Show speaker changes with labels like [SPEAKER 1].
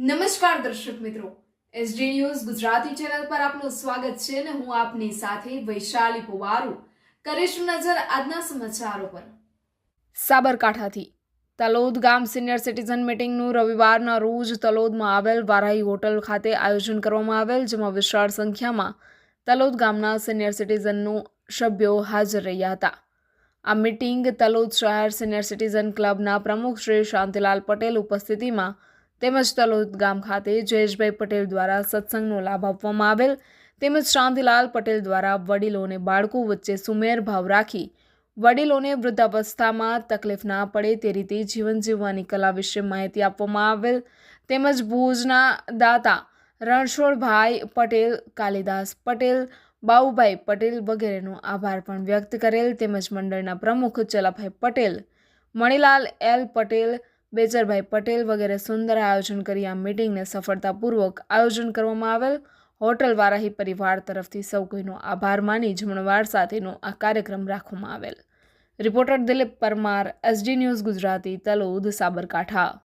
[SPEAKER 1] નમસ્કાર દર્શક મિત્રો, એસડી ન્યૂઝ ગુજરાતી ચેનલ પર આપનું સ્વાગત છે અને હું આપની સાથે વૈશાલી પોવારુ કરીશું નજર આજના સમાચારો પર। સાબરકાંઠાથી તલોદ ગામ સિનિયર સિટીઝન મીટિંગનું રવિવારના રોજ તલોદમાં આવેલ વારાહી હોટલ ખાતે આયોજન કરવામાં આવેલ, જેમાં વિશાળ સંખ્યામાં તલોદ ગામના સિનિયર સિટીઝનનો સભ્યો હાજર રહ્યા હતા। આ મીટિંગ તલોદ શહેર સિનિયર સિટીઝન ક્લબના પ્રમુખ શ્રી શાંતિલાલ પટેલ ઉપસ્થિતિમાં તેમજ તલોદ ગામ ખાતે જયેશભાઈ પટેલ દ્વારા સત્સંગનો લાભ આપવામાં આવેલ, તેમજ શાંતિલાલ પટેલ દ્વારા વડીલો અને બાળકો વચ્ચે સુમેળ ભાવ રાખી વડીલોને વૃદ્ધાવસ્થામાં તકલીફ ના પડે તે રીતે જીવન જીવવાની કલા વિશે માહિતી આપવામાં આવેલ, તેમજ ભુજના દાતા રણછોડભાઈ પટેલ, કાલિદાસ પટેલ, બાઉભાઈ પટેલ વગેરેનો આભાર પણ વ્યક્ત કરેલ, તેમજ મંડળના પ્રમુખ ચલાભાઈ પટેલ, મણિલાલ એલ પટેલ, બેચરભાઈ પટેલ વગેરે સુંદર આયોજન કરી આ મીટિંગને સફળતાપૂર્વક આયોજન કરવામાં આવેલ। હોટલ વારાહી પરિવાર તરફથી સૌ કોઈનો આભાર માની જમણવાર સાથેનો આ કાર્યક્રમ રાખવામાં આવેલ। Reporter Dilip Parmar, SD news Gujarati, Talod, Sabarkantha.